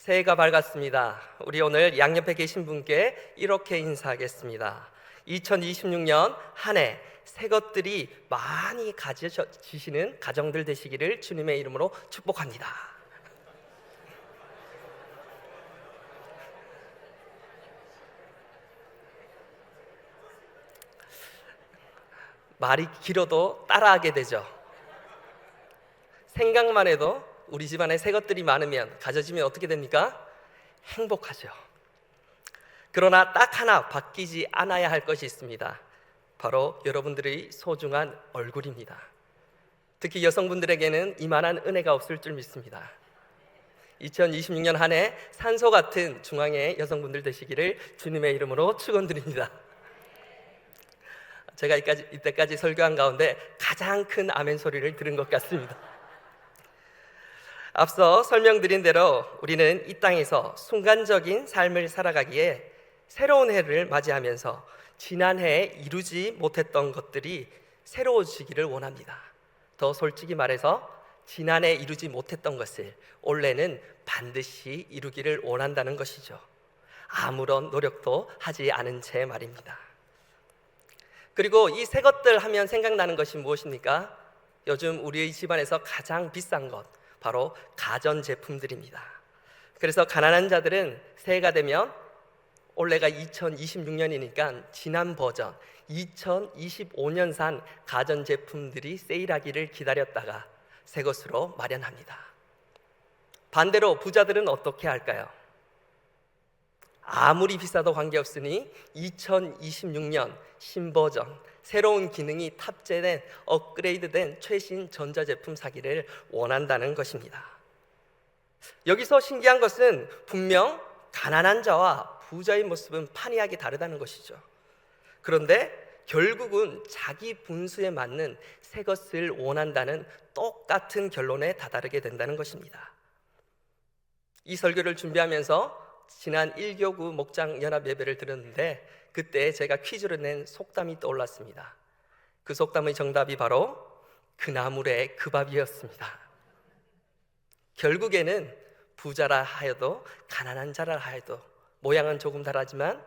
새해가 밝았습니다. 우리 오늘 양옆에 계신 분께 이렇게 인사하겠습니다. 2026년 한 해 새 것들이 많이 가지시는 가정들 되시기를 주님의 이름으로 축복합니다. 말이 길어도 따라하게 되죠. 생각만 해도 우리 집안에 새 것들이 많으면, 가져지면 어떻게 됩니까? 행복하죠. 그러나 딱 하나 바뀌지 않아야 할 것이 있습니다. 바로 여러분들의 소중한 얼굴입니다. 특히 여성분들에게는 이만한 은혜가 없을 줄 믿습니다. 2026년 한 해 산소 같은 중앙의 여성분들 되시기를 주님의 이름으로 축원드립니다. 제가 이때까지 설교한 가운데 가장 큰 아멘 소리를 들은 것 같습니다. 앞서 설명드린 대로 우리는 이 땅에서 순간적인 삶을 살아가기에 새로운 해를 맞이하면서 지난 해에 이루지 못했던 것들이 새로워지기를 원합니다. 더 솔직히 말해서 지난해 이루지 못했던 것을 올해는 반드시 이루기를 원한다는 것이죠. 아무런 노력도 하지 않은 채 말입니다. 그리고 이 새 것들 하면 생각나는 것이 무엇입니까? 요즘 우리의 집안에서 가장 비싼 것, 바로 가전제품들입니다. 그래서 가난한 자들은 새해가 되면 올해가 2026년이니까 지난 버전 2025년산 가전제품들이 세일하기를 기다렸다가 새 것으로 마련합니다. 반대로 부자들은 어떻게 할까요? 아무리 비싸도 관계없으니 2026년 신버전, 새로운 기능이 탑재된 업그레이드된 최신 전자제품 사기를 원한다는 것입니다. 여기서 신기한 것은 분명 가난한 자와 부자의 모습은 판이하게 다르다는 것이죠. 그런데 결국은 자기 분수에 맞는 새 것을 원한다는 똑같은 결론에 다다르게 된다는 것입니다. 이 설교를 준비하면서 지난 1교구 목장 연합 예배를 들었는데 그때 제가 퀴즈를 낸 속담이 떠올랐습니다. 그 속담의 정답이 바로 그 나물의 그 밥이었습니다. 결국에는 부자라 하여도 가난한 자라 하여도 모양은 조금 다르지만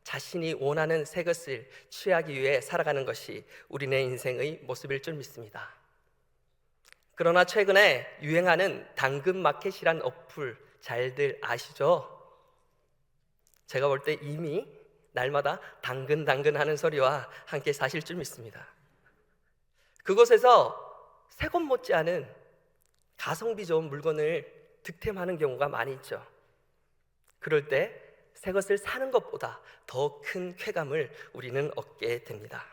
자신이 원하는 새 것을 취하기 위해 살아가는 것이 우리네 인생의 모습일 줄 믿습니다. 그러나 최근에 유행하는 당근마켓이란 어플 잘들 아시죠? 제가 볼 때 이미 날마다 당근 하는 소리와 함께 사실 줄 믿습니다. 그곳에서 새 것 못지않은 가성비 좋은 물건을 득템하는 경우가 많이 있죠. 그럴 때 새 것을 사는 것보다 더 큰 쾌감을 우리는 얻게 됩니다.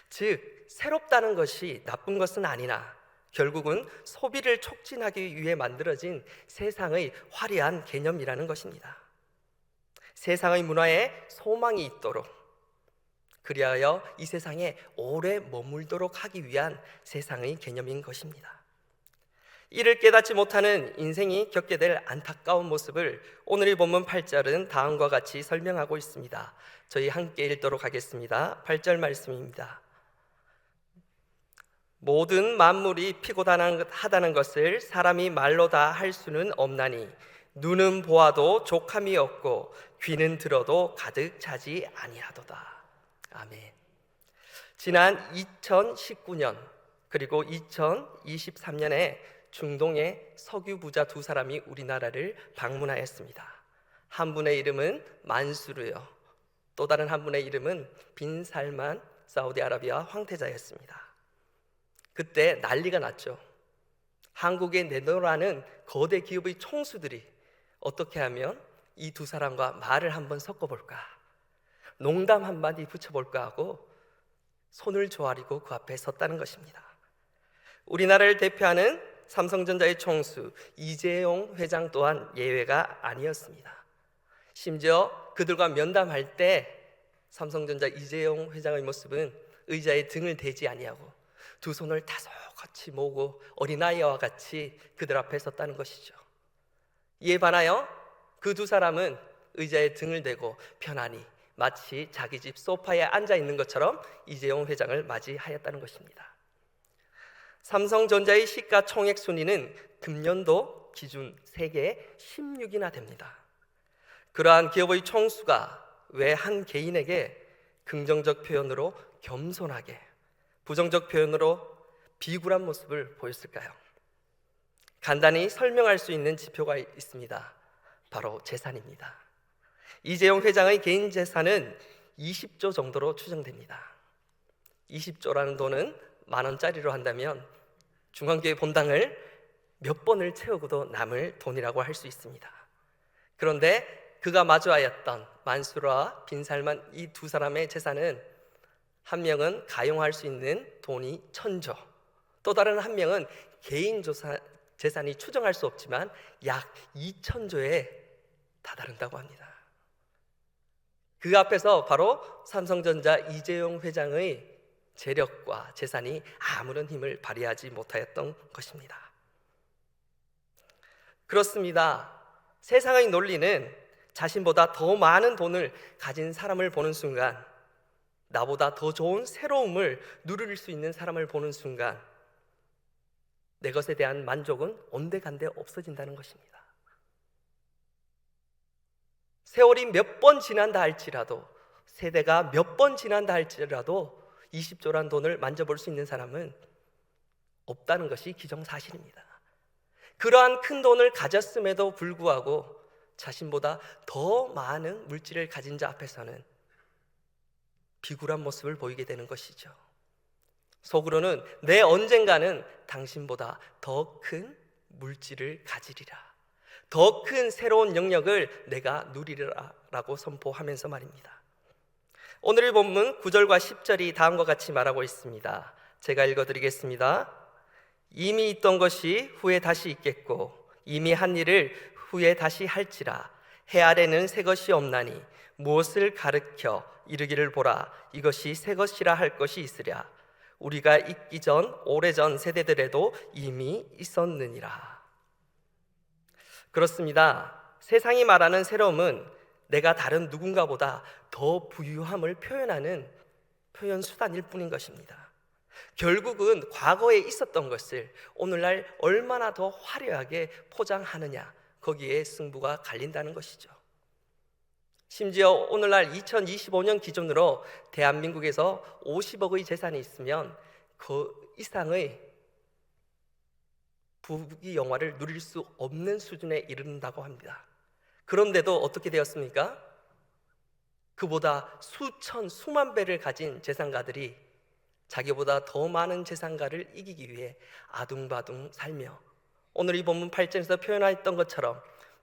즉, 새롭다는 것이 나쁜 것은 아니나 결국은 소비를 촉진하기 위해 만들어진 세상의 화려한 개념이라는 것입니다. 세상의 문화에 소망이 있도록, 그리하여 이 세상에 오래 머물도록 하기 위한 세상의 개념인 것입니다. 이를 깨닫지 못하는 인생이 겪게 될 안타까운 모습을 오늘의 본문 8절은 다음과 같이 설명하고 있습니다. 저희 함께 읽도록 하겠습니다. 8절 말씀입니다. 모든 만물이 피고하다는 것을 사람이 말로 다 할 수는 없나니 눈은 보아도 족함이 없고 귀는 들어도 가득 차지 아니하도다. 아멘. 지난 2019년 그리고 2023년에 중동의 석유 부자 두 사람이 우리나라를 방문하였습니다. 한 분의 이름은 만수르요, 또 다른 한 분의 이름은 빈 살만 사우디아라비아 황태자였습니다. 그때 난리가 났죠. 한국에 내놓으라는 거대 기업의 총수들이 어떻게 하면 이 두 사람과 말을 한번 섞어볼까, 농담 한마디 붙여볼까 하고 손을 조아리고 그 앞에 섰다는 것입니다. 우리나라를 대표하는 삼성전자의 총수 이재용 회장 또한 예외가 아니었습니다. 심지어 그들과 면담할 때 삼성전자 이재용 회장의 모습은 의자에 등을 대지 아니하고 두 손을 다소같이 모으고 어린아이와 같이 그들 앞에 섰다는 것이죠. 이에 반하여 그 두 사람은 의자에 등을 대고 편안히 마치 자기 집 소파에 앉아 있는 것처럼 이재용 회장을 맞이하였다는 것입니다. 삼성전자의 시가총액 순위는 금년도 기준 세계 16이나 됩니다. 그러한 기업의 총수가 왜 한 개인에게 긍정적 표현으로 겸손하게, 부정적 표현으로 비굴한 모습을 보였을까요? 간단히 설명할 수 있는 지표가 있습니다. 바로 재산입니다. 이재용 회장의 개인 재산은 20조 정도로 추정됩니다. 20조라는 돈은 10,000원짜리로 한다면 중앙교회 본당을 몇 번을 채우고도 남을 돈이라고 할 수 있습니다. 그런데 그가 마주하였던 만수르와 빈살만 이 두 사람의 재산은, 한 명은 가용할 수 있는 돈이 1,000조, 또 다른 한 명은 개인 재산이 추정할 수 없지만 약 2,000조에 다다른다고 합니다. 그 앞에서 바로 삼성전자 이재용 회장의 재력과 재산이 아무런 힘을 발휘하지 못하였던 것입니다. 그렇습니다. 세상의 논리는 자신보다 더 많은 돈을 가진 사람을 보는 순간, 나보다 더 좋은 새로움을 누릴 수 있는 사람을 보는 순간 내 것에 대한 만족은 온데간데 없어진다는 것입니다. 세월이 몇 번 지난다 할지라도, 세대가 몇 번 지난다 할지라도 20조란 돈을 만져볼 수 있는 사람은 없다는 것이 기정사실입니다. 그러한 큰 돈을 가졌음에도 불구하고 자신보다 더 많은 물질을 가진 자 앞에서는 비굴한 모습을 보이게 되는 것이죠. 속으로는 내 언젠가는 당신보다 더 큰 물질을 가지리라, 더 큰 새로운 영역을 내가 누리리라라고 선포하면서 말입니다. 오늘의 본문 9절과 10절이 다음과 같이 말하고 있습니다. 제가 읽어드리겠습니다. 이미 있던 것이 후에 다시 있겠고 이미 한 일을 후에 다시 할지라. 해 아래는 새 것이 없나니 무엇을 가르쳐 이르기를 보라, 이것이 새 것이라 할 것이 있으랴. 우리가 있기 전 오래전 세대들에도 이미 있었느니라. 그렇습니다. 세상이 말하는 새로움은 내가 다른 누군가보다 더 부유함을 표현하는 표현 수단일 뿐인 것입니다. 결국은 과거에 있었던 것을 오늘날 얼마나 더 화려하게 포장하느냐, 거기에 승부가 갈린다는 것이죠. 심지어 오늘날 2025년 기준으로 대한민국에서 50억의 재산이 있으면 그 이상의 부귀 영화를 누릴 수 없는 수준에 이른다고 합니다. 그런데도 어떻게 되었습니까? 그보다 수천, 수만 배를 가진 재산가들이 자기보다 더 많은 재산가를 이기기 위해 아둥바둥 살며 오늘 이 본문 8절에서 표현했던 것처럼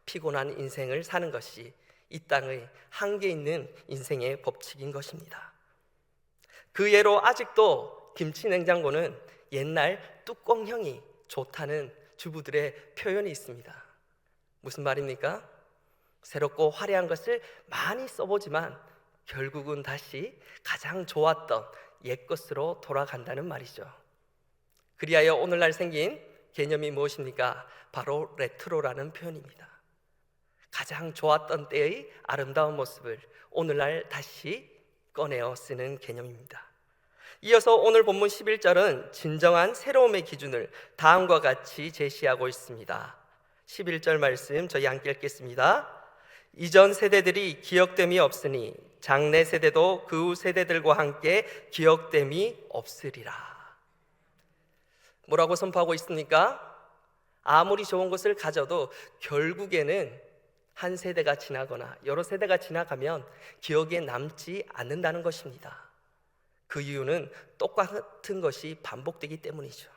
피곤한 인생을 사는 것이 이 땅의 한계 있는 인생의 법칙인 것입니다. 그 예로 아직도 김치 냉장고는 옛날 뚜껑형이 좋다는 주부들의 표현이 있습니다. 무슨 말입니까? 새롭고 화려한 것을 많이 써보지만 결국은 다시 가장 좋았던 옛 것으로 돌아간다는 말이죠. 그리하여 오늘날 생긴 개념이 무엇입니까? 바로 레트로라는 표현입니다. 가장 좋았던 때의 아름다운 모습을 오늘날 다시 꺼내어 쓰는 개념입니다. 이어서 오늘 본문 11절은 진정한 새로움의 기준을 다음과 같이 제시하고 있습니다. 11절 말씀 저희 함께 읽겠습니다. 이전 세대들이 기억됨이 없으니 장래 세대도 그 후 세대들과 함께 기억됨이 없으리라. 뭐라고 선포하고 있습니까? 아무리 좋은 것을 가져도 결국에는 한 세대가 지나거나 여러 세대가 지나가면 기억에 남지 않는다는 것입니다. 그 이유는 똑같은 것이 반복되기 때문이죠.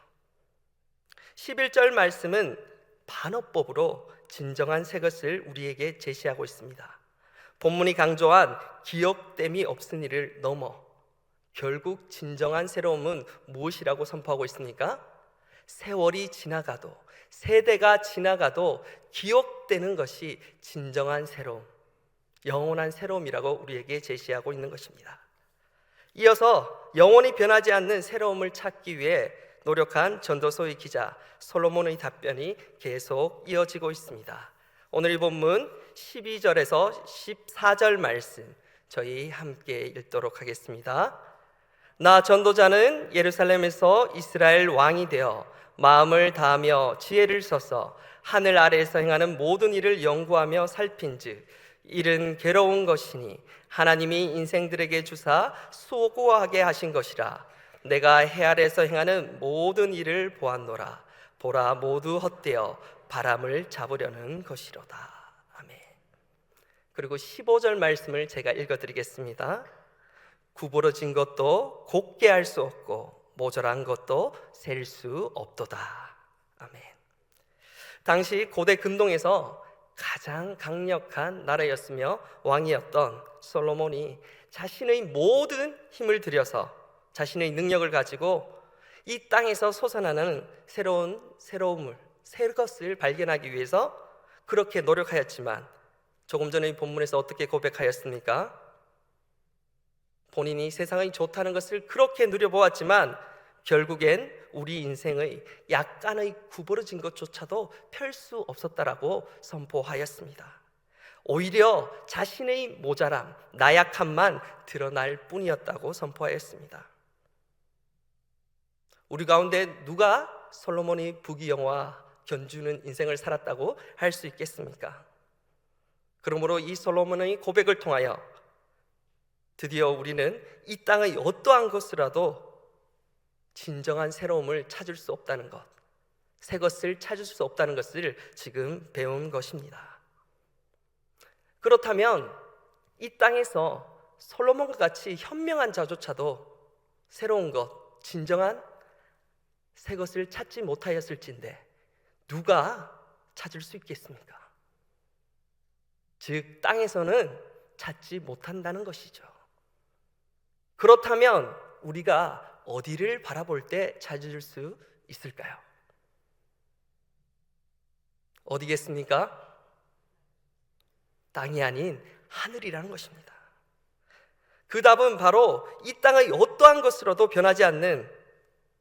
11절 말씀은 반어법으로 진정한 새 것을 우리에게 제시하고 있습니다. 본문이 강조한 기억됨이 없은 일을 넘어 결국 진정한 새로움은 무엇이라고 선포하고 있습니까? 세월이 지나가도, 세대가 지나가도 기억되는 것이 진정한 새로움, 영원한 새로움이라고 우리에게 제시하고 있는 것입니다. 이어서 영원히 변하지 않는 새로움을 찾기 위해 노력한 전도서의 기자 솔로몬의 답변이 계속 이어지고 있습니다. 오늘 이 본문 12절에서 14절 말씀 저희 함께 읽도록 하겠습니다. 나 전도자는 예루살렘에서 이스라엘 왕이 되어 마음을 다하며 지혜를 써서 하늘 아래에서 행하는 모든 일을 연구하며 살핀즉 일은 괴로운 것이니 하나님이 인생들에게 주사 수고하게 하신 것이라. 내가 해 아래에서 행하는 모든 일을 보았노라. 보라, 모두 헛되어 바람을 잡으려는 것이로다. 아멘. 그리고 15절 말씀을 제가 읽어드리겠습니다. 구부러진 것도 곱게 할 수 없고 모자란 것도 셀 수 없도다. 아멘. 당시 고대 근동에서 가장 강력한 나라였으며 왕이었던 솔로몬이 자신의 모든 힘을 들여서 자신의 능력을 가지고 이 땅에서 솟아나는 새로움을, 새 것을 발견하기 위해서 그렇게 노력하였지만 조금 전의 본문에서 어떻게 고백하였습니까? 본인이 세상이 좋다는 것을 그렇게 누려보았지만 결국엔 우리 인생의 약간의 구부러진 것조차도 펼 수 없었다라고 선포하였습니다. 오히려 자신의 모자람, 나약함만 드러날 뿐이었다고 선포하였습니다. 우리 가운데 누가 솔로몬이 부귀영화 견주는 인생을 살았다고 할 수 있겠습니까? 그러므로 이 솔로몬의 고백을 통하여 드디어 우리는 이 땅의 어떠한 것이라도 진정한 새로움을 찾을 수 없다는 것, 새 것을 찾을 수 없다는 것을 지금 배운 것입니다. 그렇다면 이 땅에서 솔로몬과 같이 현명한 자조차도 새로운 것, 진정한 새 것을 찾지 못하였을진데 누가 찾을 수 있겠습니까? 즉 땅에서는 찾지 못한다는 것이죠. 그렇다면 우리가 어디를 바라볼 때 찾을 수 있을까요? 어디겠습니까? 땅이 아닌 하늘이라는 것입니다. 그 답은 바로 이 땅의 어떠한 것으로도 변하지 않는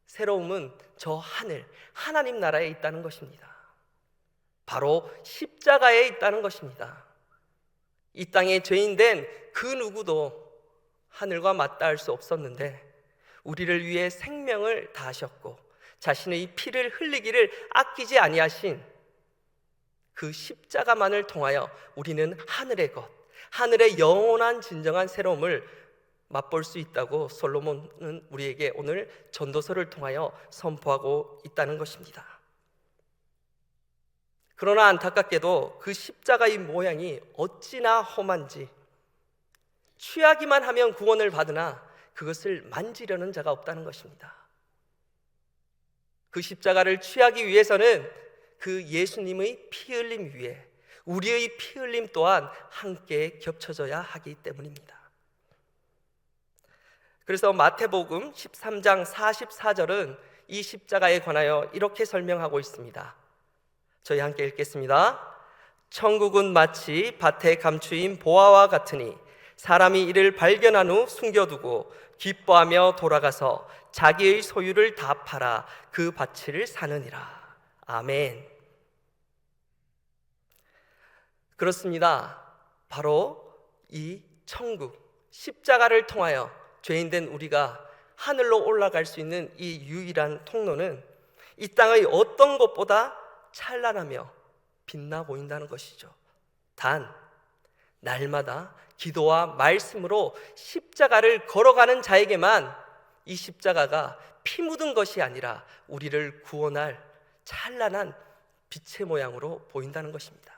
새로움은 저 하늘, 하나님 나라에 있다는 것입니다. 바로 십자가에 있다는 것입니다. 이 땅에 죄인된 그 누구도 하늘과 맞닿을 수 없었는데 우리를 위해 생명을 다하셨고 자신의 피를 흘리기를 아끼지 아니하신 그 십자가만을 통하여 우리는 하늘의 것, 하늘의 영원한 진정한 새로움을 맛볼 수 있다고 솔로몬은 우리에게 오늘 전도서를 통하여 선포하고 있다는 것입니다. 그러나 안타깝게도 그 십자가의 모양이 어찌나 험한지 취하기만 하면 구원을 받으나 그것을 만지려는 자가 없다는 것입니다. 그 십자가를 취하기 위해서는 그 예수님의 피 흘림 위에 우리의 피 흘림 또한 함께 겹쳐져야 하기 때문입니다. 그래서 마태복음 13장 44절은 이 십자가에 관하여 이렇게 설명하고 있습니다. 저희 함께 읽겠습니다. 천국은 마치 밭에 감추인 보화와 같으니 사람이 이를 발견한 후 숨겨두고 기뻐하며 돌아가서 자기의 소유를 다 팔아 그 가치를 사느니라. 아멘. 그렇습니다. 바로 이 천국, 십자가를 통하여 죄인된 우리가 하늘로 올라갈 수 있는 이 유일한 통로는 이 땅의 어떤 것보다 찬란하며 빛나 보인다는 것이죠. 단 날마다 기도와 말씀으로 십자가를 걸어가는 자에게만 이 십자가가 피 묻은 것이 아니라 우리를 구원할 찬란한 빛의 모양으로 보인다는 것입니다.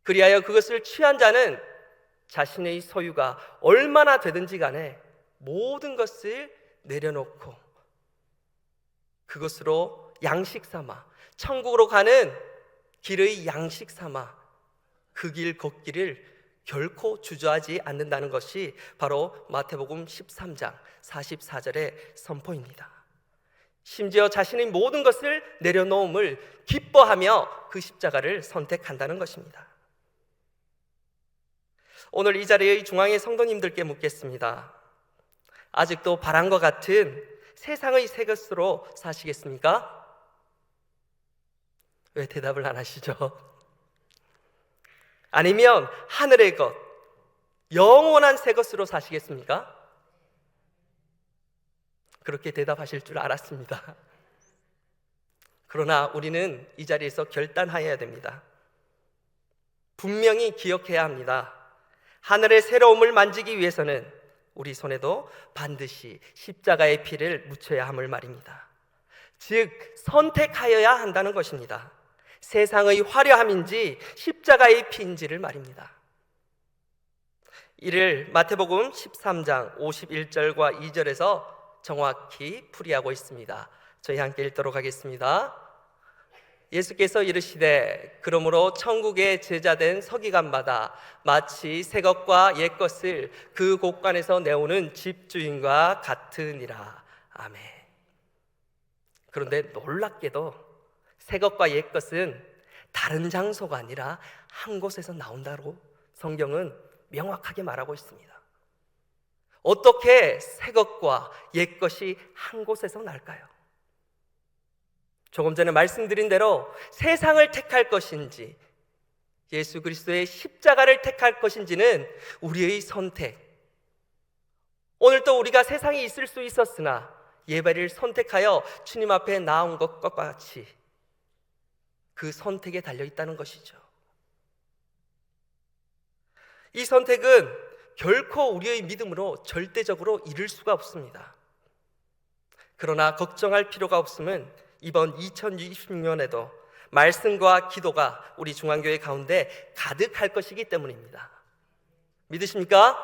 그리하여 그것을 취한 자는 자신의 소유가 얼마나 되든지 간에 모든 것을 내려놓고 그것으로 양식 삼아 천국으로 가는 길의 양식 삼아 그 길 걷기를 결코 주저하지 않는다는 것이 바로 마태복음 13장 44절의 선포입니다. 심지어 자신의 모든 것을 내려놓음을 기뻐하며 그 십자가를 선택한다는 것입니다. 오늘 이 자리의 중앙의 성도님들께 묻겠습니다. 아직도 바람과 같은 세상의 새 것으로 사시겠습니까? 왜 대답을 안 하시죠? 아니면 하늘의 것, 영원한 새 것으로 사시겠습니까? 그렇게 대답하실 줄 알았습니다. 그러나 우리는 이 자리에서 결단하여야 됩니다. 분명히 기억해야 합니다. 하늘의 새로움을 만지기 위해서는 우리 손에도 반드시 십자가의 피를 묻혀야 함을 말입니다. 즉 선택하여야 한다는 것입니다. 세상의 화려함인지 십자가의 피인지를 말입니다. 이를 마태복음 13장 51절과 2절에서 정확히 풀이하고 있습니다. 저희 함께 읽도록 하겠습니다. 예수께서 이르시되 그러므로 천국의 제자된 서기관마다 마치 새 것과 옛 것을 그 곳간에서 내오는 집주인과 같으니라. 아멘. 그런데 놀랍게도 새 것과 옛 것은 다른 장소가 아니라 한 곳에서 나온다고 성경은 명확하게 말하고 있습니다. 어떻게 새 것과 옛 것이 한 곳에서 날까요? 조금 전에 말씀드린 대로 세상을 택할 것인지 예수 그리스도의 십자가를 택할 것인지는 우리의 선택. 오늘도 우리가 세상에 있을 수 있었으나 예배를 선택하여 주님 앞에 나온 것과 같이 그 선택에 달려있다는 것이죠. 이 선택은 결코 우리의 믿음으로 절대적으로 이룰 수가 없습니다. 그러나 걱정할 필요가 없음은 이번 2026년에도 말씀과 기도가 우리 중앙교회 가운데 가득할 것이기 때문입니다. 믿으십니까?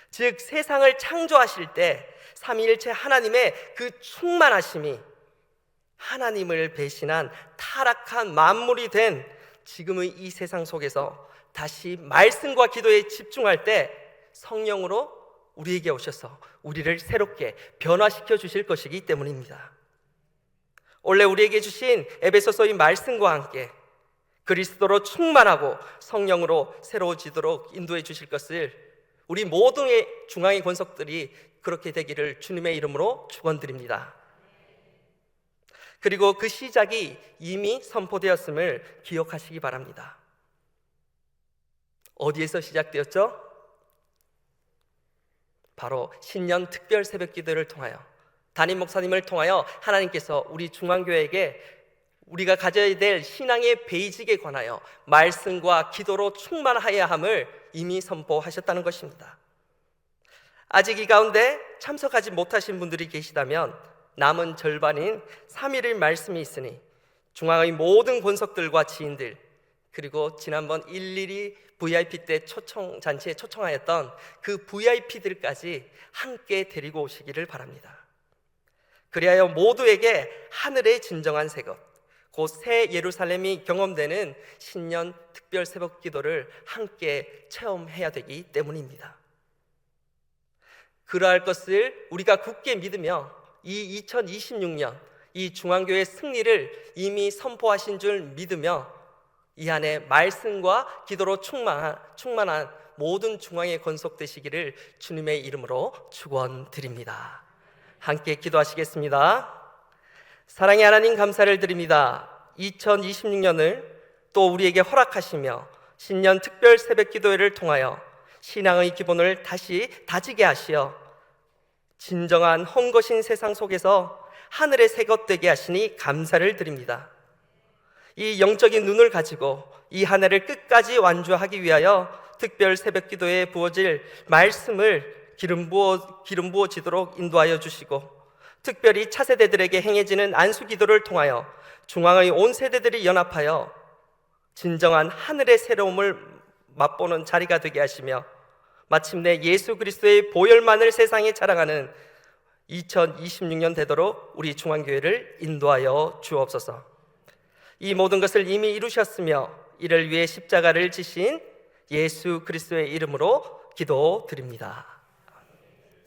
즉 세상을 창조하실 때 삼위일체 하나님의 그 충만하심이 하나님을 배신한 타락한 만물이 된 지금의 이 세상 속에서 다시 말씀과 기도에 집중할 때 성령으로 우리에게 오셔서 우리를 새롭게 변화시켜 주실 것이기 때문입니다. 원래 우리에게 주신 에베소서의 말씀과 함께 그리스도로 충만하고 성령으로 새로워지도록 인도해 주실 것을 우리 모든의 중앙의 권속들이 그렇게 되기를 주님의 이름으로 축원드립니다. 그리고 그 시작이 이미 선포되었음을 기억하시기 바랍니다. 어디에서 시작되었죠? 바로 신년 특별 새벽 기도를 통하여 담임 목사님을 통하여 하나님께서 우리 중앙교회에게 우리가 가져야 될 신앙의 베이직에 관하여 말씀과 기도로 충만하여야 함을 이미 선포하셨다는 것입니다. 아직 이 가운데 참석하지 못하신 분들이 계시다면 남은 절반인 3일의 말씀이 있으니 중앙의 모든 권석들과 지인들 그리고 지난번 일일이 VIP 때 잔치에 초청하였던 그 VIP들까지 함께 데리고 오시기를 바랍니다. 그리하여 모두에게 하늘의 진정한 새 것, 곧 새 예루살렘이 경험되는 신년 특별 새벽 기도를 함께 체험해야 되기 때문입니다. 그러할 것을 우리가 굳게 믿으며 이 2026년 이 중앙교회 승리를 이미 선포하신 줄 믿으며 이 안에 말씀과 기도로 충만한 모든 중앙에 건속되시기를 주님의 이름으로 축원드립니다. 함께 기도하시겠습니다. 사랑의 하나님 감사를 드립니다. 2026년을 또 우리에게 허락하시며 신년 특별 새벽 기도회를 통하여 신앙의 기본을 다시 다지게 하시어 진정한 헝거신 세상 속에서 하늘의 새 것 되게 하시니 감사를 드립니다. 이 영적인 눈을 가지고 이 한 해를 끝까지 완주하기 위하여 특별 새벽 기도에 부어질 말씀을 기름 부어지도록 인도하여 주시고 특별히 차세대들에게 행해지는 안수 기도를 통하여 중앙의 온 세대들이 연합하여 진정한 하늘의 새로움을 맛보는 자리가 되게 하시며 마침내 예수 그리스도의 보혈만을 세상에 자랑하는 2026년 되도록 우리 중앙교회를 인도하여 주옵소서. 이 모든 것을 이미 이루셨으며 이를 위해 십자가를 지신 예수 그리스도의 이름으로 기도드립니다.